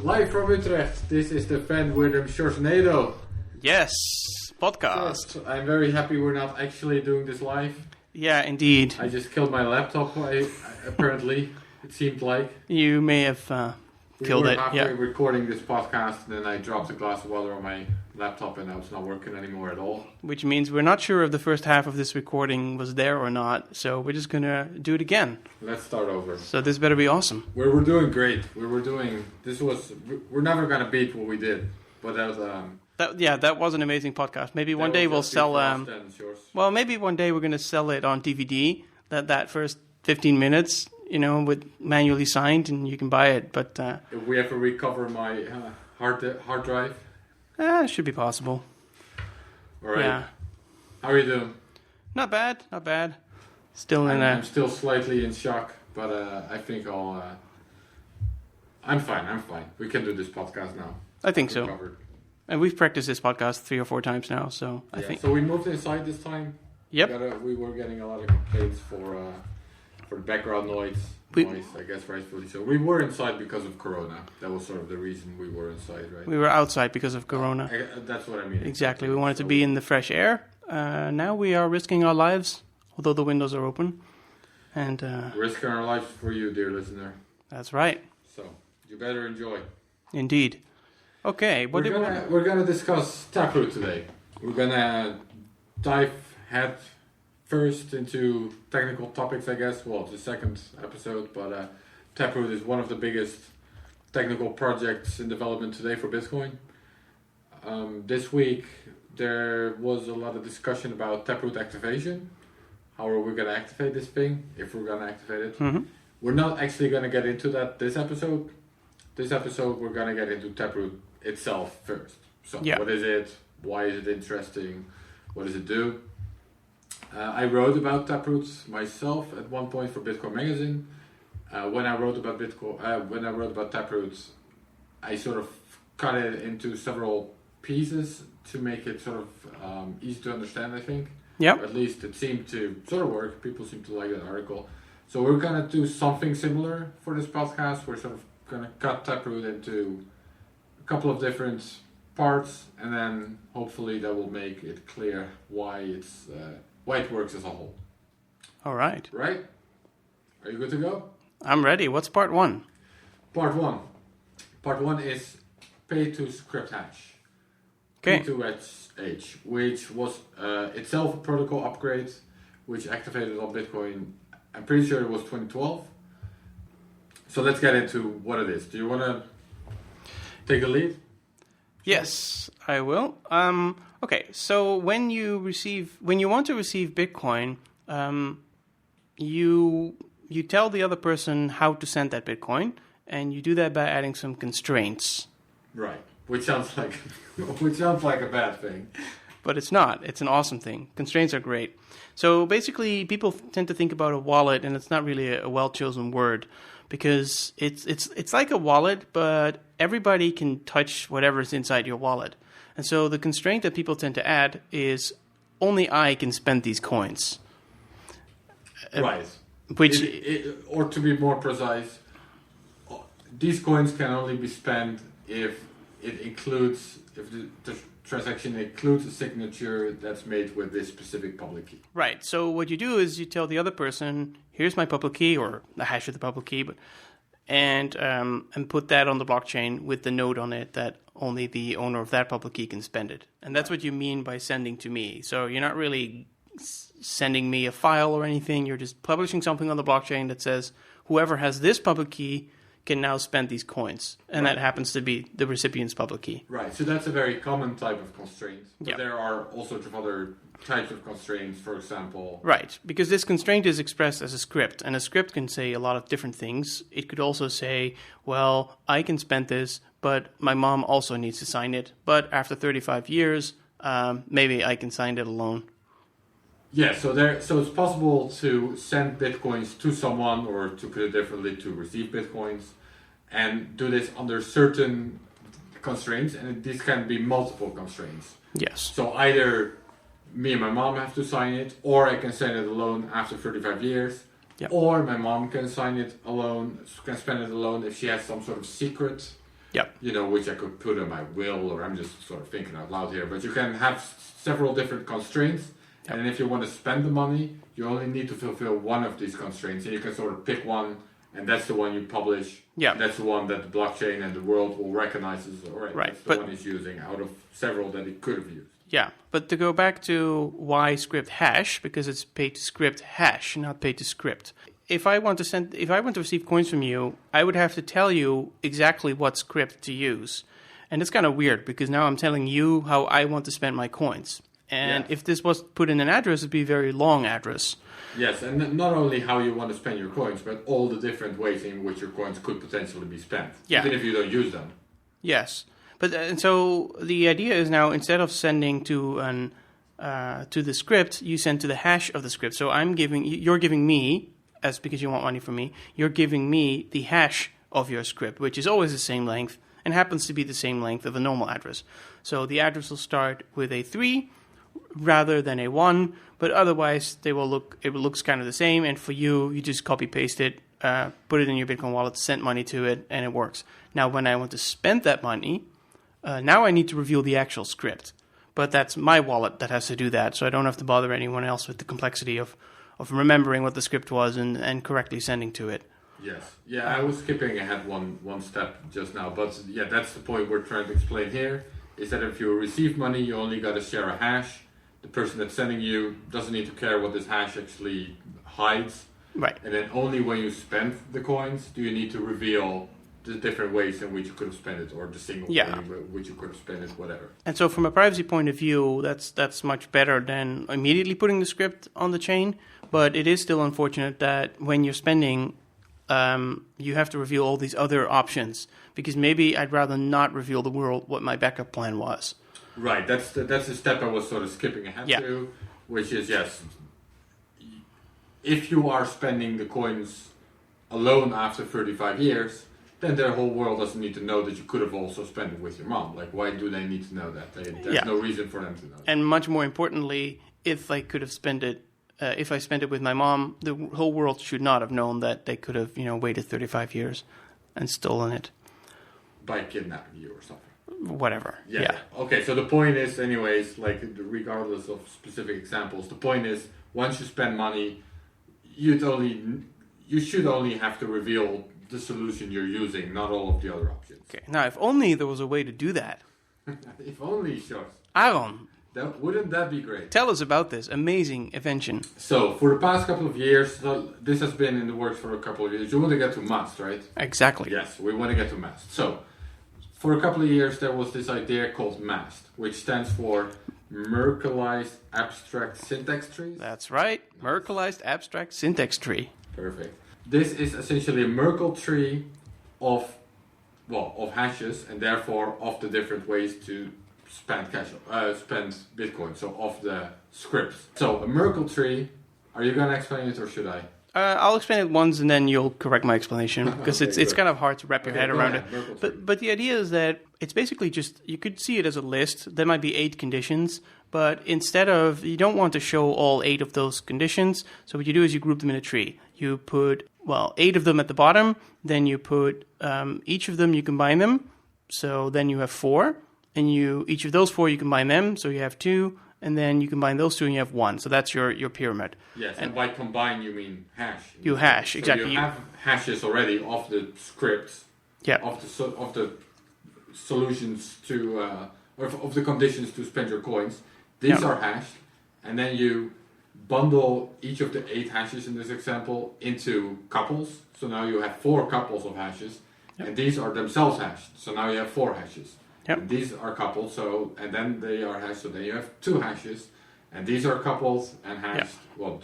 Live from Utrecht, this is the Wirdum Sjorsnado. Yes, podcast. Yes, I'm very happy we're not actually doing this live. Yeah, indeed. I just killed my laptop, apparently, it seemed like. You may have killed it. We were halfway recording this podcast, and then I dropped a glass of water on my laptop, and now it's not working anymore at all. Which means we're not sure if the first half of this recording was there or not, so we're just going to do it again. Let's start over. So this better be awesome. We're doing great. We're never going to beat what we did, but that was... that was an amazing podcast. Maybe one day we'll sell... well, maybe one day we're going to sell it on DVD, that first 15 minutes, with manually signed, and you can buy it, but... if we ever recover my hard drive... it should be possible. All right. Yeah. How are you doing? Not bad. Still I'm still slightly in shock, but I think I'm fine. We can do this podcast now. I think so. Covered. And we've practiced this podcast 3 or 4 times now, so I think... So we moved inside this time. Yep. We were getting a lot of complaints for background noise, I guess rightfully so. We were inside because of Corona. That was sort of the reason we were inside, right? We were outside because of Corona. That's what I mean. Exactly. We wanted to be in the fresh air. Now we are risking our lives, although the windows are open. And risking our lives for you, dear listener. That's right. So you better enjoy. Indeed. Okay. We're gonna discuss Taproot today. We're gonna dive head first into technical topics, I guess. Well, it's the second episode, but Taproot is one of the biggest technical projects in development today for Bitcoin. This week there was a lot of discussion about Taproot activation. How are we going to activate this thing, if we're going to activate it? Mm-hmm. We're not actually going to get into that this episode. This episode we're going to get into Taproot itself first. So What is it? Why is it interesting? What does it do? I wrote about Taproot myself at one point for Bitcoin Magazine. When I wrote about Taproot, I sort of cut it into several pieces to make it sort of easy to understand, I think. Yeah. At least it seemed to sort of work. People seem to like that article. So we're going to do something similar for this podcast. We're sort of going to cut Taproot into a couple of different parts, and then hopefully that will make it clear why it works as a whole. All right. Right? Are you good to go? I'm ready. What's part 1? Part 1. Part 1 is pay to script hash. Okay. P2H, which was itself a protocol upgrade, which activated on Bitcoin. I'm pretty sure it was 2012. So let's get into what it is. Do you want to take the lead? Yes, I will. Okay, so when you want to receive Bitcoin, you tell the other person how to send that Bitcoin, and you do that by adding some constraints. Right, which sounds like a bad thing. But it's not. It's an awesome thing. Constraints are great. So basically, people tend to think about a wallet, and it's not really a well-chosen word, because it's like a wallet, but everybody can touch whatever's inside your wallet. And so the constraint that people tend to add is only I can spend these coins. Right. Which, or to be more precise, these coins can only be spent if the transaction includes a signature that's made with this specific public key. Right. So what you do is you tell the other person, here's my public key, or the hash of the public key, and put that on the blockchain with the note on it that only the owner of that public key can spend it. And that's what you mean by sending to me. So you're not really sending me a file or anything. You're just publishing something on the blockchain that says whoever has this public key can now spend these coins. And that happens to be the recipient's public key. Right. So that's a very common type of constraint. But Yeah. there are all sorts of other types of constraints, for example. Right. Because this constraint is expressed as a script. And a script can say a lot of different things. It could also say, well, I can spend this, but my mom also needs to sign it. But after 35 years, maybe I can sign it alone. Yeah, so it's possible to send Bitcoins to someone, or to put it differently, to receive Bitcoins, and do this under certain constraints, and these can be multiple constraints. Yes. So either me and my mom have to sign it, or I can send it alone after 35 years, Yep. Or my mom can sign it alone, can spend it alone if she has some sort of secret Yep. Which I could put on my will, or I'm just sort of thinking out loud here. But you can have several different constraints, and if you want to spend the money, you only need to fulfill one of these constraints, and you can sort of pick one, and that's the one you publish. Yeah. That's the one that the blockchain and the world will recognize as, all right, that's the one it's using out of several that it could have used. Yeah, but to go back to why script hash, because it's paid to script hash, not paid to script. If I want to receive coins from you, I would have to tell you exactly what script to use. And it's kind of weird because now I'm telling you how I want to spend my coins. And if this was put in an address, it'd be a very long address. Yes, and not only how you want to spend your coins, but all the different ways in which your coins could potentially be spent, even if you don't use them. Yes. But and so the idea is now, instead of sending to the script, you send to the hash of the script. So you're giving me, as because you want money from me, you're giving me the hash of your script, which is always the same length and happens to be the same length of a normal address. So the address will start with a 3 rather than a 1, but otherwise it looks kind of the same. And for you, you just copy paste it, put it in your Bitcoin wallet, send money to it, and it works. Now, when I want to spend that money, now I need to reveal the actual script, but that's my wallet that has to do that, so I don't have to bother anyone else with the complexity of remembering what the script was and correctly sending to it. Yes. Yeah, I was skipping ahead one step just now, but yeah, that's the point we're trying to explain here, is that if you receive money, you only got to share a hash. The person that's sending you doesn't need to care what this hash actually hides. Right. And then only when you spend the coins do you need to reveal the different ways in which you could have spent it, or the single way in which you could have spent it, whatever. And so from a privacy point of view, that's much better than immediately putting the script on the chain, but it is still unfortunate that when you're spending, you have to reveal all these other options, because maybe I'd rather not reveal the world what my backup plan was. Right, that's the step I was sort of skipping ahead to, which is, yes, if you are spending the coins alone after 35 years, then their whole world doesn't need to know that you could have also spent it with your mom. Like, why do they need to know that? There's no reason for them to know that. And much more importantly, if I could have spent it, if I spent it with my mom, the whole world should not have known that they could have, waited 35 years and stolen it. By kidnapping you or something. Whatever. Yeah. Okay, so the point is, anyways, like, regardless of specific examples, the point is, once you spend money, you should only have to reveal the solution you're using, not all of the other options. Okay, now if only there was a way to do that. If only, Sjors. Aaron. Wouldn't that be great? Tell us about this amazing invention. So, for the past couple of years, this has been in the works for a couple of years. You want to get to mast, right? Exactly. Yes, we want to get to mast. So, for a couple of years, there was this idea called mast, which stands for Merkleized Abstract Syntax Tree. That's right, Merkleized Abstract Syntax Tree. Perfect. This is essentially a Merkle tree of hashes, and therefore of the different ways to spend Bitcoin, so of the scripts. So a Merkle tree, are you going to explain it or should I? I'll explain it once and then you'll correct my explanation, because it's kind of hard to wrap your head around it. But the idea is that it's basically just, you could see it as a list. There might be 8 conditions, but instead of, you don't want to show all 8 of those conditions, so what you do is you group them in a tree. You put, 8 of them at the bottom, then you put each of them, you combine them, so then you have 4, and each of those 4 you combine them, so you have 2, and then you combine those 2 and you have 1. So that's your pyramid. Yes, and by combine you mean hash. You hash, so exactly. You have hashes already of the scripts, of the solutions to, or of the conditions to spend your coins. These are hashed, and then you bundle each of the 8 hashes in this example into couples. So now you have 4 couples of hashes, and these are themselves hashed. So now you have 4 hashes. And these are couples, and then they are hashed, so then you have 2 hashes, and these are couples and hashed. Well,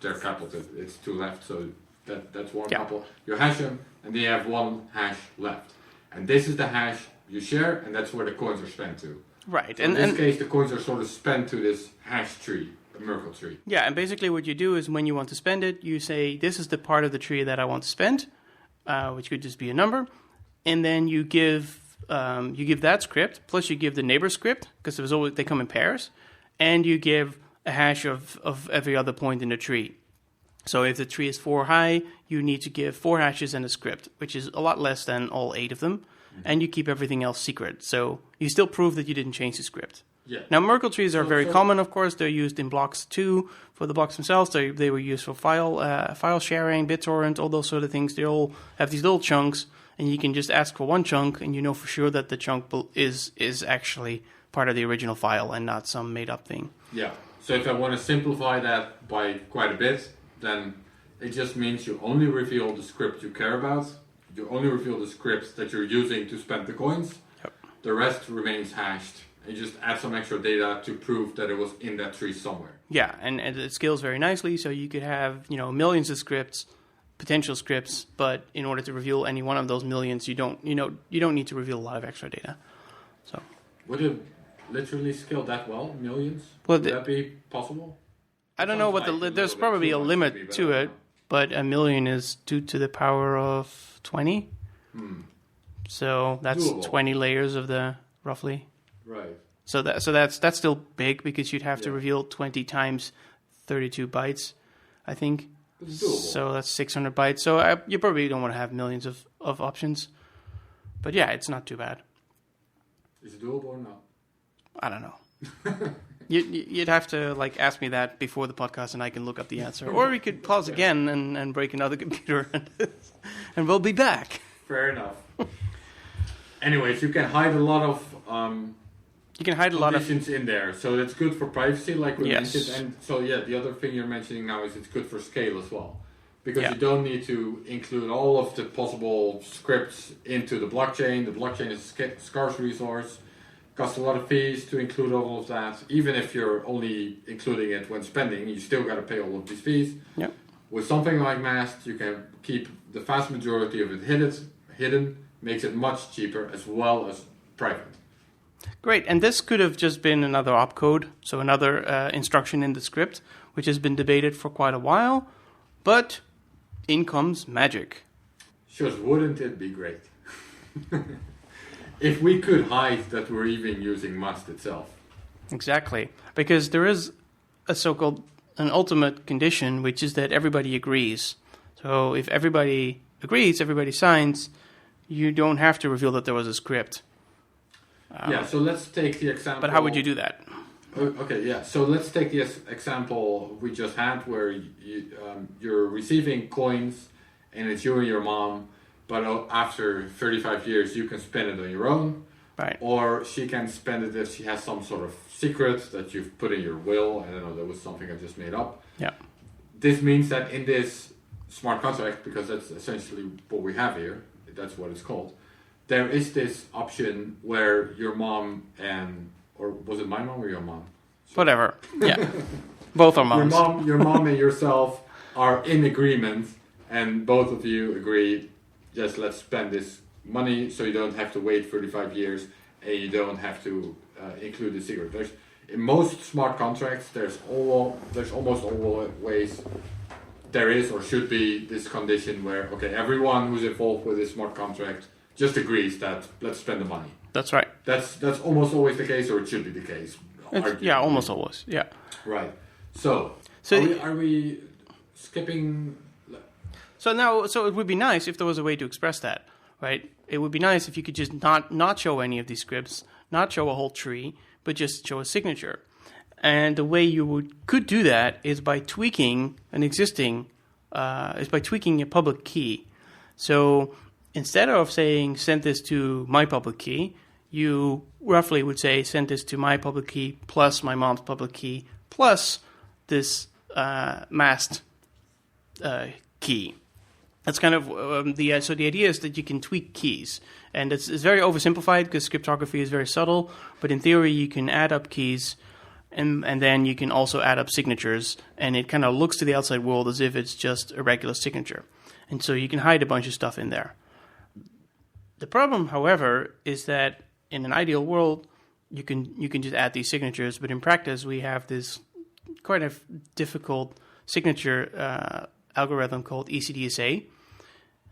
they're coupled, it's 2 left, so that's 1 couple. You hash them, and then you have 1 hash left. And this is the hash you share, and that's where the coins are spent to. Right. So in this case, the coins are sort of spent to this hash tree, a Merkle tree. Yeah, and basically what you do is when you want to spend it, you say, this is the part of the tree that I want to spend, which could just be a number, and then you give that script, plus you give the neighbor script, because they come in pairs, and you give a hash of every other point in the tree. So if the tree is 4 high, you need to give 4 hashes and a script, which is a lot less than all 8 of them. and you keep everything else secret. So you still prove that you didn't change the script. Yeah. Now, Merkle trees are very common, of course. They're used in blocks too, for the blocks themselves. They were used for file sharing, BitTorrent, all those sort of things. They all have these little chunks, and you can just ask for one chunk, and you know for sure that the chunk is actually part of the original file and not some made-up thing. Yeah. So if I want to simplify that by quite a bit, then it just means you only reveal the script you care about. You only reveal the scripts that you're using to spend the coins. Yep. The rest remains hashed. And you just add some extra data to prove that it was in that tree somewhere. Yeah, and it scales very nicely. So you could have millions of scripts, potential scripts, but in order to reveal any one of those millions, you don't need to reveal a lot of extra data. So would it literally scale that well, millions? Would that be possible? I don't know what there's probably a limit to it, but a million is 2 to the power of 20. So that's doable. 20 layers of the roughly. Right. So that's still big because you'd have to reveal 20 times 32 bytes, I think. It's doable. So that's 600 bytes. So you probably don't want to have millions of options. But yeah, it's not too bad. Is it doable or not? I don't know. You'd have to ask me that before the podcast, and I can look up the answer. Or we could pause again and break another computer, and we'll be back. Fair enough. Anyways, you can hide a lot of conditions in there, so that's good for privacy, like we mentioned. And so the other thing you're mentioning now is it's good for scale as well, because you don't need to include all of the possible scripts into the blockchain. The blockchain is a scarce resource. Costs a lot of fees to include all of that. Even if you're only including it when spending, you still got to pay all of these fees. Yep. With something like Mast, you can keep the vast majority of it hidden, makes it much cheaper as well as private. Great, and this could have just been another opcode, so another instruction in the script, which has been debated for quite a while, but in comes magic. Sjors, wouldn't it be great? If we could hide that we're even using Mast itself. Exactly, because there is a so-called an ultimate condition, which is that everybody agrees. So if everybody agrees, everybody signs, you don't have to reveal that there was a script. So let's take the example. But how would you do that? Okay, yeah. So let's take the example we just had, where you're receiving coins, and it's you and your mom. But after 35 years, you can spend it on your own. Right. Or she can spend it if she has some sort of secret that you've put in your will. I don't know, that was something I just made up. Yeah. This means that in this smart contract, because that's essentially what we have here, that's what it's called, there is this option where your mom or was it my mom or your mom? Whatever. Yeah. Both are moms. Your mom and yourself are in agreement, and both of you agree, yes, let's spend this money so you don't have to wait 35 years and you don't have to include the secret. In most smart contracts, there's almost always there is or should be this condition where, okay, everyone who's involved with this smart contract just agrees that let's spend the money. That's right. That's almost always the case, or it should be the case. Almost always. Yeah. Right. So are we skipping? So it would be nice if there was a way to express that, right? It would be nice if you could just not show any of these scripts, not show a whole tree, but just show a signature. And the way you could do that is by tweaking a public key. So instead of saying send this to my public key, you roughly would say send this to my public key plus my mom's public key plus this Mast key. That's kind of so the idea is that you can tweak keys, and it's very oversimplified because cryptography is very subtle. But in theory, you can add up keys, and then you can also add up signatures, and it kind of looks to the outside world as if it's just a regular signature, and so you can hide a bunch of stuff in there. The problem, however, is that in an ideal world, you can just add these signatures, but in practice, we have this quite a difficult signature algorithm called ECDSA,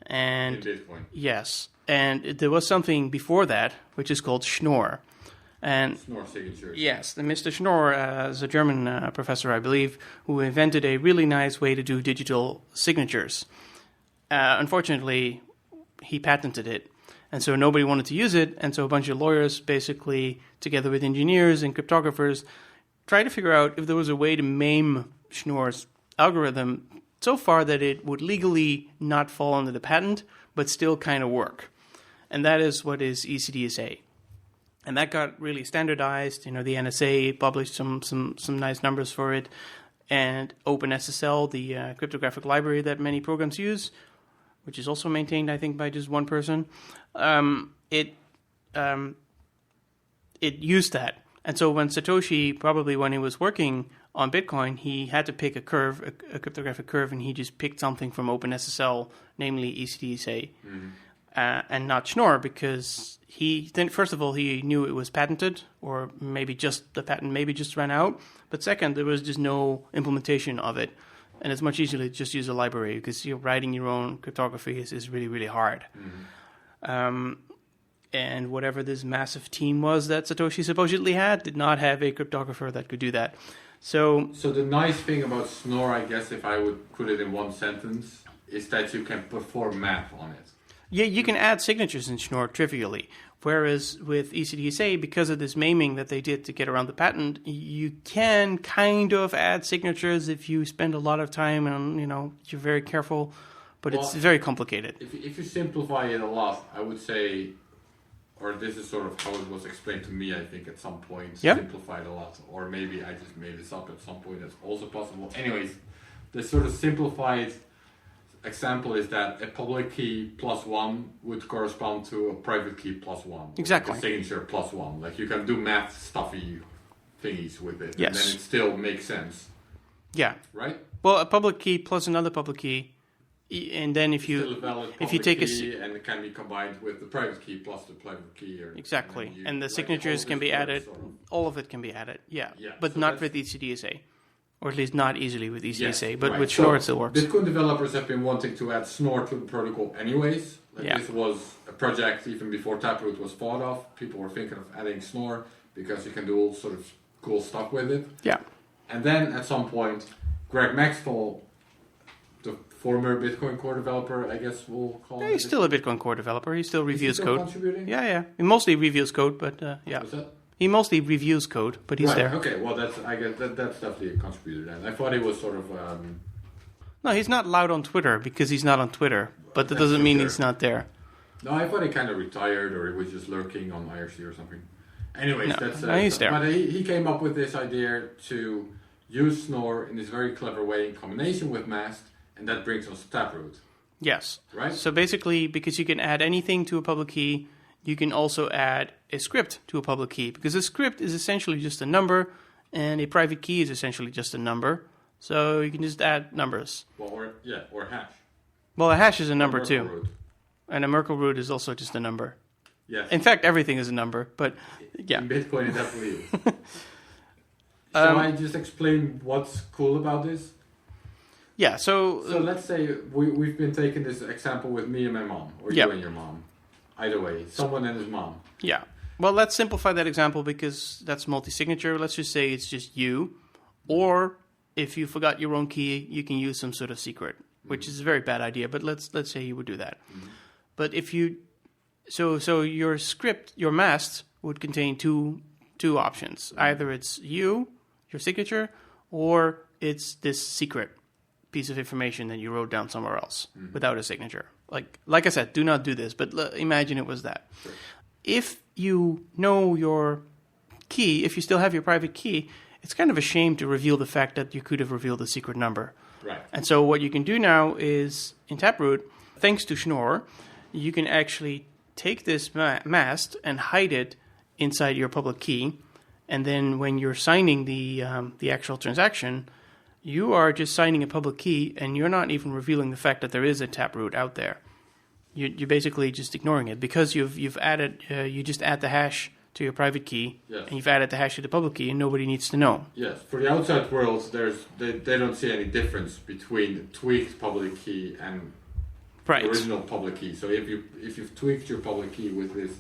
and in Bitcoin. Yes, and there was something before that which is called Schnorr, and Schnorr signatures. Yes, the Mr. Schnorr is a German professor, I believe, who invented a really nice way to do digital signatures. Unfortunately, he patented it, And so nobody wanted to use it. And so a bunch of lawyers basically, together with engineers and cryptographers, tried to figure out if there was a way to maim Schnorr's algorithm so far that it would legally not fall under the patent, but still kind of work. And that is what is ECDSA. And that got really standardized. The NSA published some nice numbers for it. And OpenSSL, the cryptographic library that many programs use, which is also maintained, I think, by just one person, it used that. And so when Satoshi, probably when he was working on Bitcoin, he had to pick a curve, a cryptographic curve, and he just picked something from OpenSSL, namely ECDSA, and not Schnorr, because first of all, he knew it was patented, or maybe just the patent maybe just ran out. But second, there was just no implementation of it. And it's much easier to just use a library, because writing your own cryptography is really, really hard. And whatever this massive team was that Satoshi supposedly had did not have a cryptographer that could do that. So the nice thing about Schnorr, I guess, if I would put it in one sentence, is that you can perform math on it. Yeah, you can add signatures in Schnorr trivially. Whereas with ECDSA, because of this maiming that they did to get around the patent, you can kind of add signatures if you spend a lot of time and, you're very careful. But it's very complicated. If you simplify it a lot, I would say, or this is sort of how it was explained to me, I think, at some point, simplified a lot. Or maybe I just made this up at some point, that's also possible. Anyways, the sort of simplified example is that a public key plus 1 would correspond to a private key plus 1. Exactly. Like a signature plus 1. Like you can do math stuffy thingies with it. Yes. And then it still makes sense. Yeah. Right? Well, a public key plus another public key, and then if you take key, and it can be combined with the private key plus the private key. Exactly. And the signatures can be added. Sort of. All of it can be added. Yeah. But so not with ECDSA. Or at least not easily with ECDSA, but with Schnorr it still works. Bitcoin developers have been wanting to add Schnorr to the protocol anyways. This was a project even before Taproot was thought of. People were thinking of adding Schnorr because you can do all sort of cool stuff with it. Yeah. And then at some point, Greg Maxwell, the former Bitcoin core developer, I guess we'll call him. He's still a Bitcoin core developer. He still reviews code. Contributing? Yeah. He mostly reviews code, but yeah. What's that? He mostly reviews code, but he's there. Okay, well, that's definitely a contributor then. I thought he was sort of... No, he's not loud on Twitter because he's not on Twitter, but that doesn't mean he's not there. No, I thought he kind of retired or he was just lurking on IRC or something. Anyways, he's there. But he came up with this idea to use Schnorr in this very clever way in combination with Mast, and that brings us to Taproot. Yes. Right? So basically, because you can add anything to a public key, you can also add a script to a public key, because a script is essentially just a number, and a private key is essentially just a number. So you can just add numbers. Well, or hash. Well, a hash is a number too. Root. And a Merkle root is also just a number. Yes. In fact, everything is a number, but yeah. In Bitcoin, it definitely is. Shall I just explain what's cool about this? Yeah, so let's say we've been taking this example with me and my mom, or you and your mom. Either way, someone and his mom. Yeah. Well, let's simplify that example because that's multi-signature. Let's just say it's just you. Or if you forgot your own key, you can use some sort of secret, which is a very bad idea, but let's say you would do that. But if you... So your script, your mast, would contain two options. Either it's you, your signature, or it's this secret piece of information that you wrote down somewhere else without a signature. Like I said, do not do this, but imagine it was that. Sure. If you know your key, if you still have your private key, it's kind of a shame to reveal the fact that you could have revealed a secret number. Right. And so what you can do now is, in Taproot, thanks to Schnorr, you can actually take this mast and hide it inside your public key, and then when you're signing the actual transaction, you are just signing a public key, and you're not even revealing the fact that there is a Taproot out there. You're basically just ignoring it because you've added you just add the hash to your private key, and you've added the hash to the public key, and nobody needs to know. Yes, for the outside world, they don't see any difference between the tweaked public key and the original public key. So if you've tweaked your public key with this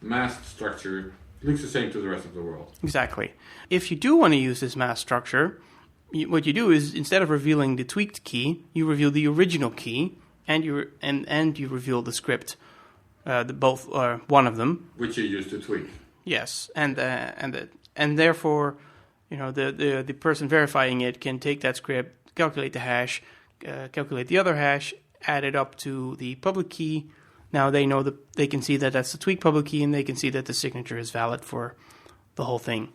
masked structure, it looks the same to the rest of the world. Exactly. If you do want to use this masked structure, what you do is, instead of revealing the tweaked key, you reveal the original key, and you reveal the script both one of them, which you use to tweak. Yes, and therefore, the person verifying it can take that script, calculate the hash, calculate the other hash, add it up to the public key. Now they know that they can see that that's the tweak public key, and they can see that the signature is valid for the whole thing.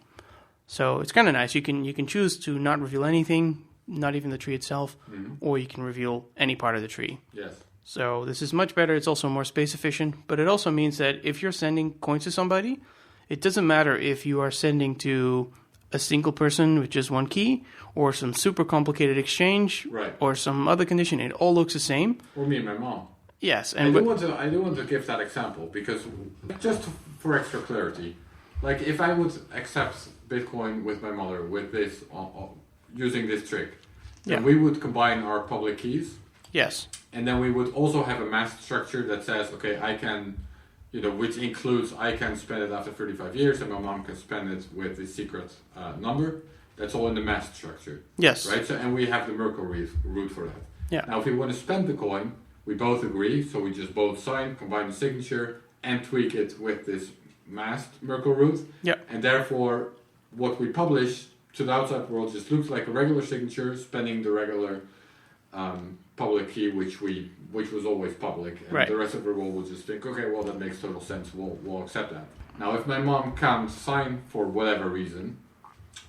So it's kind of nice. You can choose to not reveal anything, not even the tree itself, or you can reveal any part of the tree. Yes. So this is much better. It's also more space efficient, but it also means that if you're sending coins to somebody, it doesn't matter if you are sending to a single person with just one key, or some super complicated exchange, right, or some other condition. It all looks the same. Or me and my mom. Yes, and I do want to give that example because just for extra clarity, like if I would accept Bitcoin with my mother with this using this trick, then we would combine our public keys. Yes, and then we would also have a mask structure that says, okay, I can, which includes I can spend it after 35 years, and my mom can spend it with the secret number. That's all in the mask structure. Yes, right. So and we have the Merkle root for that. Yeah. Now, if we want to spend the coin, we both agree, so we just both sign, combine the signature, and tweak it with this masked Merkle root. Yeah. And therefore, what we publish to the outside world just looks like a regular signature, spending the regular public key, which was always public. And right. The rest of the world will just think, okay, well, that makes total sense, we'll accept that. Now, if my mom can't sign for whatever reason,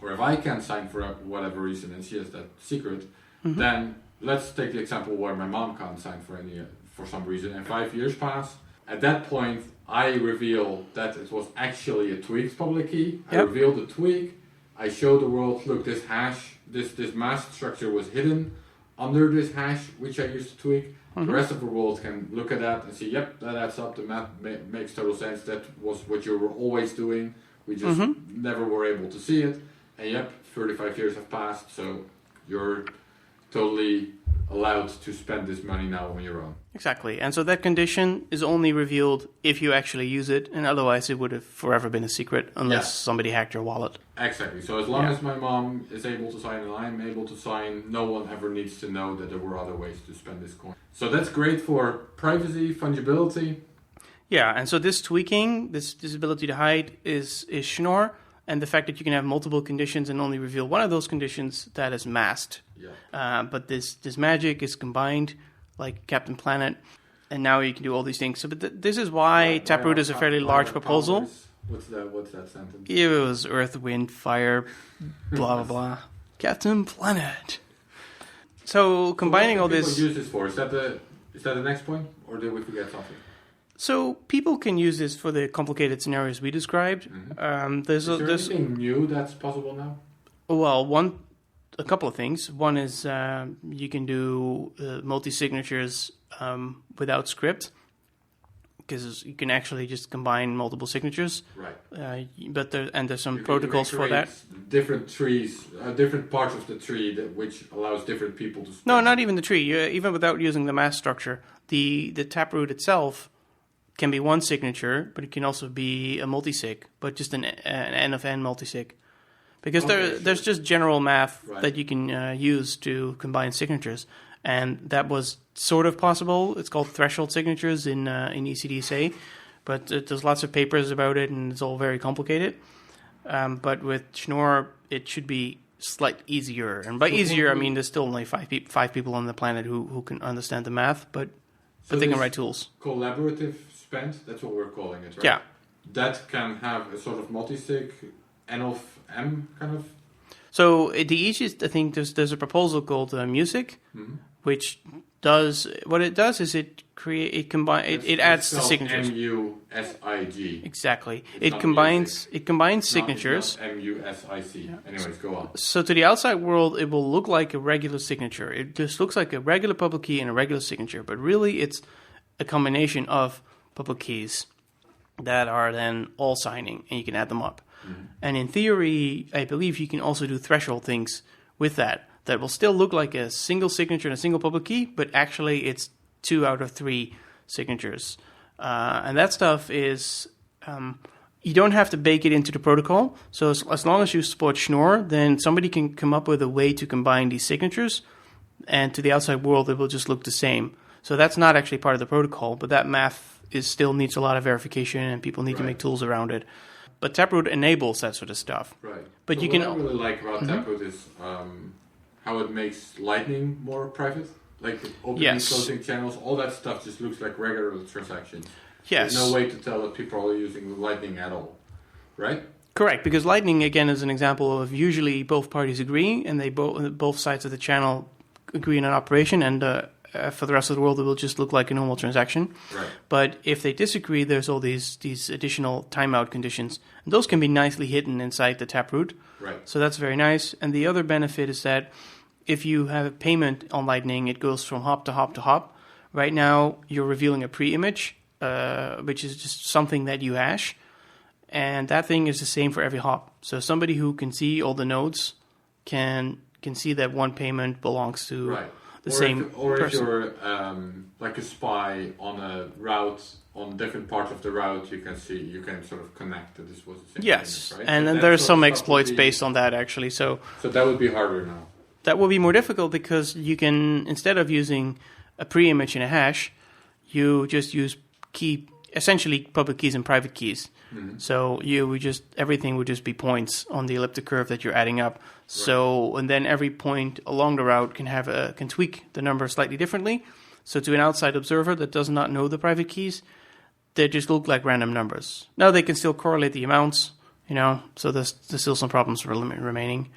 or if I can't sign for whatever reason and she has that secret, then let's take the example where my mom can't sign for some reason, and 5 years pass. At that point, I reveal that it was actually a tweaked public key. Yep. I reveal the tweak. I show the world, look, this hash, this mask structure was hidden under this hash, which I used to tweak. The rest of the world can look at that and see, yep, that adds up. The math makes total sense. That was what you were always doing. We just never were able to see it. And yep, 35 years have passed, so you're totally allowed to spend this money now on your own. Exactly. And so that condition is only revealed if you actually use it, and otherwise it would have forever been a secret unless somebody hacked your wallet. Exactly. So as long as my mom is able to sign and I'm able to sign, no one ever needs to know that there were other ways to spend this coin. So that's great for privacy, fungibility. Yeah, and so this tweaking, this ability to hide is Schnorr, and the fact that you can have multiple conditions and only reveal one of those conditions, that is masked. Yeah. But this magic is combined, like Captain Planet, and now you can do all these things. So, but this is why Taproot is a fairly large proposal. What's that sentence? It was Earth, Wind, Fire, blah, blah, blah. Captain Planet. So combining all this... What do people use this for? Is that the next point? Or did we forget something? So people can use this for the complicated scenarios we described. Is there anything new that's possible now? Well, a couple of things. One is you can do multi-signatures without script, because you can actually just combine multiple signatures. Right. But there's some protocols for that. Different trees, different parts of the tree which allows different people to... No, not even the tree. Even without using the mask structure, the Taproot itself can be one signature, but it can also be a multisig, but just an N of N multisig. Because there's just general math that you can use to combine signatures. And that was sort of possible. It's called threshold signatures in ECDSA, but there's lots of papers about it, and it's all very complicated. But with Schnorr, it should be slightly easier. And by easier, I mean there's still only five people on the planet who can understand the math, but they can write tools. Collaborative spend, that's what we're calling it, right? Yeah. That can have a sort of multisig, N of M kind of? So the easiest, I think, there's a proposal called Music, which does what it does is it adds the signatures. MUSIG. Exactly. It combines signatures. Not MUSIC. Yeah. Anyways, go on. So to the outside world, it will look like a regular signature. It just looks like a regular public key and a regular signature, but really it's a combination of public keys that are then all signing, and you can add them up. And in theory, I believe you can also do threshold things with that will still look like a single signature and a single public key, but actually it's 2 out of 3 signatures. And that stuff is, you don't have to bake it into the protocol. So as long as you support Schnorr, then somebody can come up with a way to combine these signatures, and to the outside world, it will just look the same. So that's not actually part of the protocol, but that math still needs a lot of verification, and people need to make tools around it. But Taproot enables that sort of stuff. Right. But so you what can. I really like about Taproot is how it makes Lightning more private. Like opening and closing channels, all that stuff just looks like regular transactions. Yes. There's no way to tell that people are using Lightning at all, right? Correct, because Lightning, again, is an example of usually both parties agree, and they both sides of the channel agree on an operation, and for the rest of the world, it will just look like a normal transaction. Right. But if they disagree, there's all these additional timeout conditions. And those can be nicely hidden inside the Taproot. Right. So that's very nice. And the other benefit is that if you have a payment on Lightning, it goes from hop to hop to hop. Right now, you're revealing a pre-image, which is just something that you hash. And that thing is the same for every hop. So somebody who can see all the nodes can see that one payment belongs to the same person. If you're like a spy on a route, on different parts of the route, you can sort of connect that this was the same payment, right? And then there's some exploits based on that, actually. So that would be harder now. That will be more difficult because you can, instead of using a pre-image in a hash, you just use essentially public keys and private keys. Mm-hmm. So everything would just be points on the elliptic curve that you're adding up. Right. So, and then every point along the route can tweak the number slightly differently. So to an outside observer that does not know the private keys, they just look like random numbers. Now they can still correlate the amounts, so there's still some problems remaining.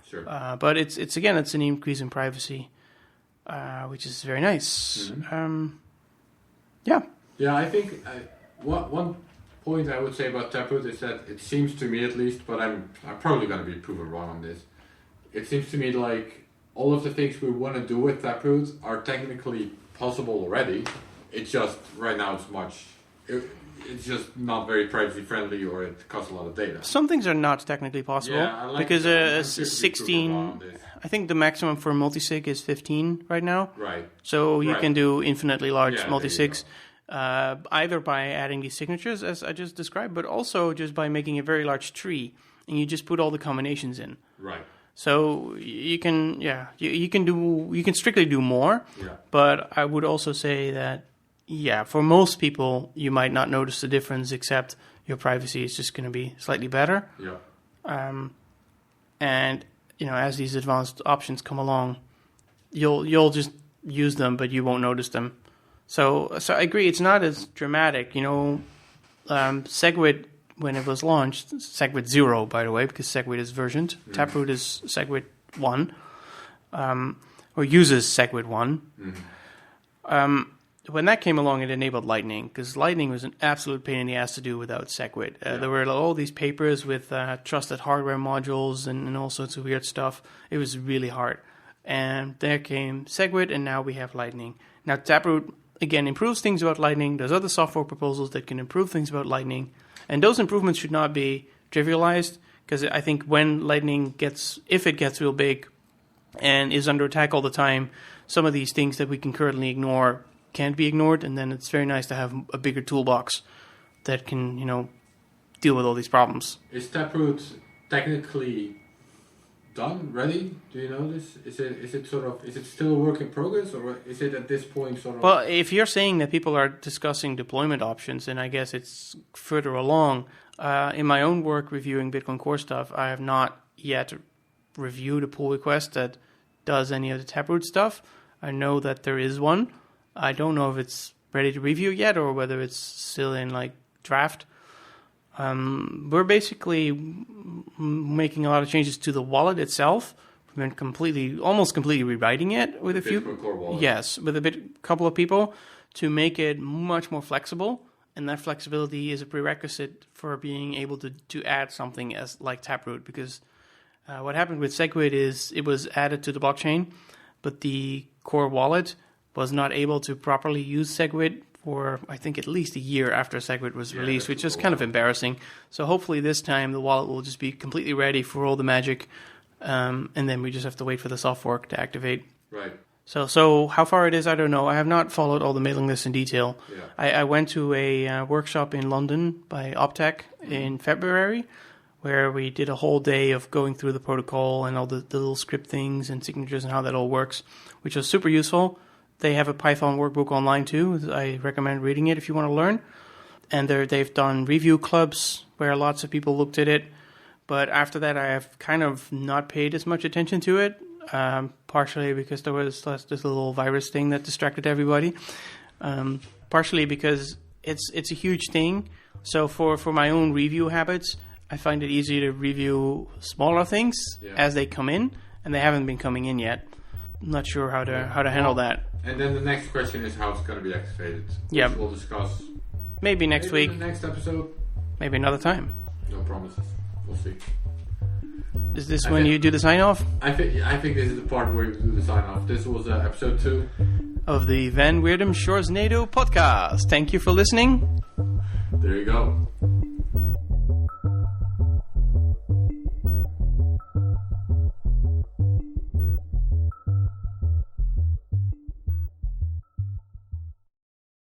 Sure. But it's an increase in privacy, which is very nice. Mm-hmm. Yeah. Yeah, I think one point I would say about Taproot is that it seems to me, at least, but I'm probably going to be proven wrong on this. It seems to me like all of the things we want to do with Taproot are technically possible already. It's just right now it's just not very privacy friendly, or it costs a lot of data. Some things are not technically possible because 16. I think the maximum for multisig is 15 right now. Right. So you can do infinitely large multisigs, either by adding these signatures, as I just described, but also just by making a very large tree, and you just put all the combinations in. Right. So you can strictly do more. Yeah. But I would also say that. Yeah, for most people, you might not notice the difference, except your privacy is just going to be slightly better. Yeah. And as these advanced options come along, you'll just use them, but you won't notice them. So I agree, it's not as dramatic. Segwit, when it was launched, Segwit 0, by the way, because Segwit is versioned. Taproot is Segwit 1, or uses Segwit 1. Mm-hmm. When that came along, it enabled Lightning, because Lightning was an absolute pain in the ass to do without Segwit. There were all these papers with trusted hardware modules and all sorts of weird stuff. It was really hard. And there came Segwit, and now we have Lightning. Now, Taproot, again, improves things about Lightning. There's other software proposals that can improve things about Lightning. And those improvements should not be trivialized, because I think when Lightning if it gets real big and is under attack all the time, some of these things that we can currently ignore can't be ignored, and then it's very nice to have a bigger toolbox that can, deal with all these problems. Is Taproot technically done, ready? Do you know this? Is it still a work in progress, or is it at this point sort of? Well, if you're saying that people are discussing deployment options, then I guess it's further along. In my own work reviewing Bitcoin Core stuff, I have not yet reviewed a pull request that does any of the Taproot stuff. I know that there is one. I don't know if it's ready to review yet or whether it's still in draft. We're basically making a lot of changes to the wallet itself. We've been almost completely rewriting it with a few. Core wallet. Yes, with couple of people to make it much more flexible, and that flexibility is a prerequisite for being able to add something like Taproot. Because what happened with Segwit is it was added to the blockchain, but the core wallet was not able to properly use Segwit for, I think, at least a year after Segwit was released, which is kind of embarrassing. So hopefully this time the wallet will just be completely ready for all the magic, and then we just have to wait for the soft fork to activate. Right. So how far it is, I don't know. I have not followed all the mailing lists in detail. Yeah. I went to a workshop in London by Optech in February, where we did a whole day of going through the protocol and all the little script things and signatures and how that all works, which was super useful. They have a Python workbook online too. I recommend reading it if you want to learn. And they've done review clubs where lots of people looked at it. But after that, I have kind of not paid as much attention to it, partially because there was this little virus thing that distracted everybody, partially because it's a huge thing. So for my own review habits, I find it easy to review smaller things as they come in, and they haven't been coming in yet. I'm not sure how to handle that. And then the next question is how it's going to be activated. Yeah, we'll discuss. Maybe next week. The next episode. Maybe another time. No promises. We'll see. Is this when you do the sign off? I think this is the part where you do the sign off. This was episode 2 of the Wirdum Sjorsnado podcast. Thank you for listening. There you go.